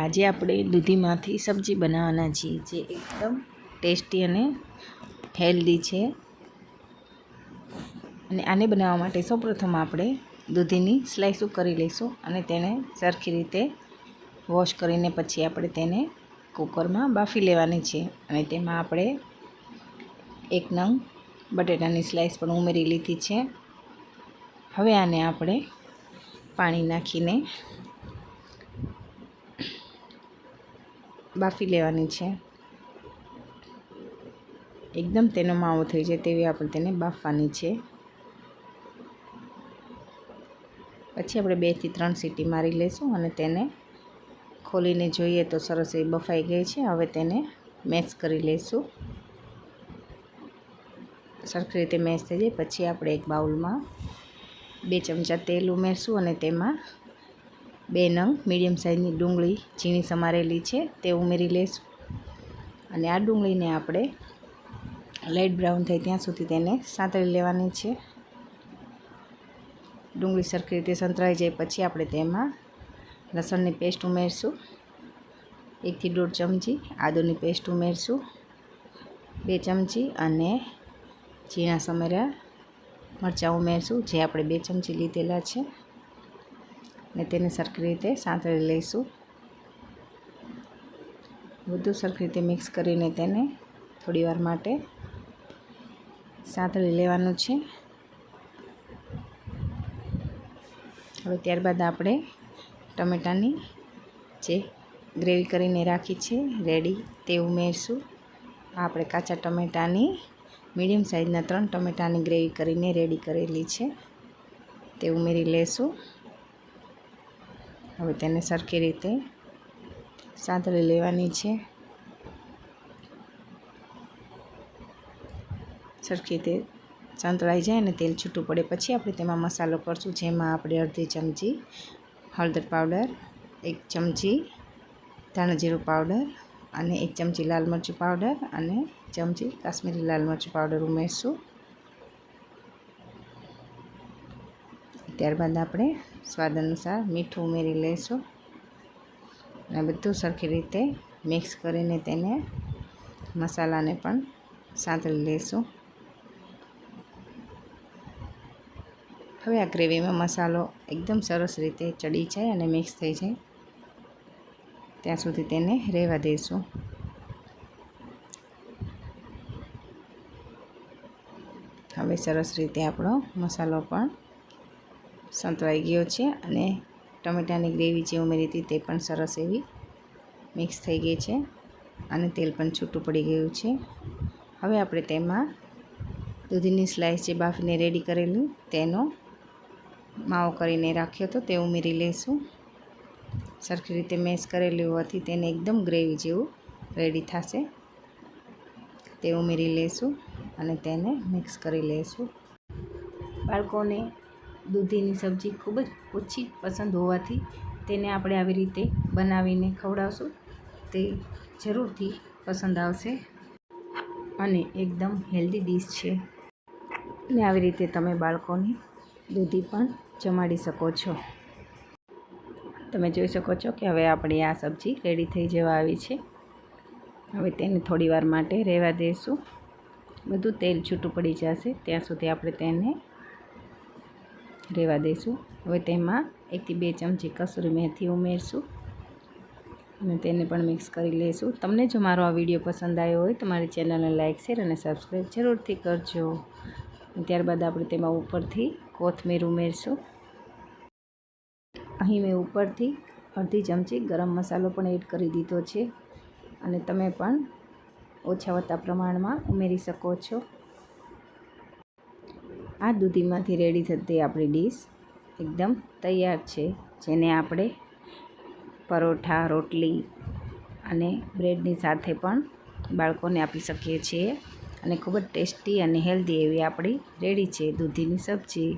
આજે આપણે દૂધીમાંથી સબ્જી બનાવવાના છીએ જે એકદમ ટેસ્ટી અને હેલ્ધી છે। અને આને બનાવવા માટે સૌપ્રથમ આપણે દૂધીની સ્લાઇસો કરી લઈશું અને તેને સરખી રીતે વોશ કરીને પછી આપણે તેને કુકરમાં બાફી લેવાની છે। અને તેમાં આપણે 1 નંગ બટેટાની સ્લાઇસ પણ ઉમેરી લીધી છે। હવે આને આપણે પાણી નાખીને બાફી લેવાની છે। એકદમ તેનો માવો થઈ જાય તેવી આપણે તેને બાફવાની છે। પછી આપણે 2 થી 3 સીટી મારી લઈશું અને તેને ખોલીને જોઈએ તો સરસ એ બફાઈ ગઈ છે। હવે તેને મેશ કરી લઈશું। સરખી રીતે મેશ થઈ જાય પછી આપણે એક બાઉલમાં 2 ચમચા તેલ ઉમેરશું અને તેમાં 2 નંગ મીડિયમ સાઇઝની ડુંગળી ઝીણી સમારેલી છે તે ઉમેરી લઈશું। અને આ ડુંગળીને આપણે લાઇટ બ્રાઉન થાય ત્યાં સુધી તેને સાંતળી લેવાની છે। ડુંગળી સરખી રીતે સંતળાઈ જાય પછી આપણે તેમાં લસણની પેસ્ટ ઉમેરશું, 1 થી 1.5 ચમચી આદુની પેસ્ટ ઉમેરશું, 2 ચમચી અને ઝીણા સમારેલા મરચાં ઉમેરશું જે આપણે 2 ચમચી લીધેલા છે। અને તેને સરખી રીતે સાંતળી લઈશું। બધું સરખી રીતે મિક્સ કરીને તેને થોડીવાર માટે સાંતળી લેવાનું છે। હવે ત્યારબાદ આપણે ટમેટાની જે ગ્રેવી કરીને રાખી છે રેડી તે ઉમેરશું। આપણે કાચા ટમેટાની મીડિયમ સાઇઝના 3 ટમેટાની ગ્રેવી કરીને રેડી કરેલી છે તે ઉમેરી લેશું। હવે તેને સરખી રીતે સાંતળી લેવાની છે। સરખી રીતે સંતળાઈ જાય અને તેલ છૂટું પડે પછી આપણે તેમાં મસાલો કરશું જેમાં આપણે 1/2 ચમચી હળદર પાવડર, 1 ચમચી ધાણા જીરું પાવડર અને 1 ચમચી લાલ મરચું પાવડર અને ચમચી કાશ્મીરી લાલ મરચું પાવડર ઉમેરશું। ત્યારબાદ આપણે સ્વાદ અનુસાર મીઠું ઉમેરી લઈશું અને બધું સરખી રીતે મિક્સ કરીને તેને મસાલાને પણ સાંતળી લઈશું। હવે આ ગ્રેવીમાં મસાલો એકદમ સરસ રીતે ચડી જાય અને મિક્સ થઈ જાય ત્યાં સુધી તેને રહેવા દઈશું। હવે સરસ રીતે આપણો મસાલો પણ સંતળાઈ ગયો છે અને ટમેટાની ગ્રેવી જે ઉમેરી હતી તે પણ સરસ એવી મિક્સ થઈ ગઈ છે અને તેલ પણ છૂટું પડી ગયું છે। હવે આપણે તેમાં દૂધીની સ્લાઇસ જે બાફીને રેડી કરેલું તેનો માવો કરીને રાખ્યો હતો તે ઉમેરી લઈશું। સરખી રીતે મેશ કરેલું હોવાથી તેને એકદમ ગ્રેવી જેવું રેડી થશે તે ઉમેરી લઈશું અને તેને મિક્સ કરી લઈશું। બાળકોને દૂધીની સબ્જી ખૂબ જ ઓછી પસંદ હોવાથી તેને આપણે આવી રીતે બનાવીને ખવડાવશું તે જરૂરથી પસંદ આવશે અને એકદમ હેલ્ધી ડીશ છે અને આવી રીતે તમે બાળકોને દૂધી પણ જમાડી શકો છો। તમે જોઈ શકો છો કે હવે આપણી આ સબ્જી રેડી થઈ જવા આવી છે। હવે તેને થોડીવાર માટે રહેવા દઈશું। બધું તેલ છૂટું પડી જશે ત્યાં સુધી આપણે તેને રહેવા દઈશું। હવે તેમાં 1 થી 2 ચમચી કસૂરી મેથી ઉમેરશું અને તેને પણ મિક્સ કરી લઈશું। તમને જો મારો આ વિડીયો પસંદ આવ્યો હોય તો મારી ચેનલને લાઇક, શેર અને સબસ્ક્રાઈબ જરૂરથી કરજો। ત્યારબાદ આપણે તેમાં ઉપરથી કોથમીર ઉમેરશું। અહીં મેં ઉપરથી 1/2 ચમચી ગરમ મસાલો પણ એડ કરી દીધો છે અને તમે પણ ઓછા વત્તા પ્રમાણમાં ઉમેરી શકો છો। આ દૂધીમાંથી રેડી થતી આપણી ડીશ એકદમ તૈયાર છે જેને આપણે પરોઠા, રોટલી અને બ્રેડની સાથે પણ બાળકોને આપી શકીએ છીએ અને ખૂબ જ ટેસ્ટી અને હેલ્ધી એવી આપણી રેડી છે દૂધીની સબ્જી।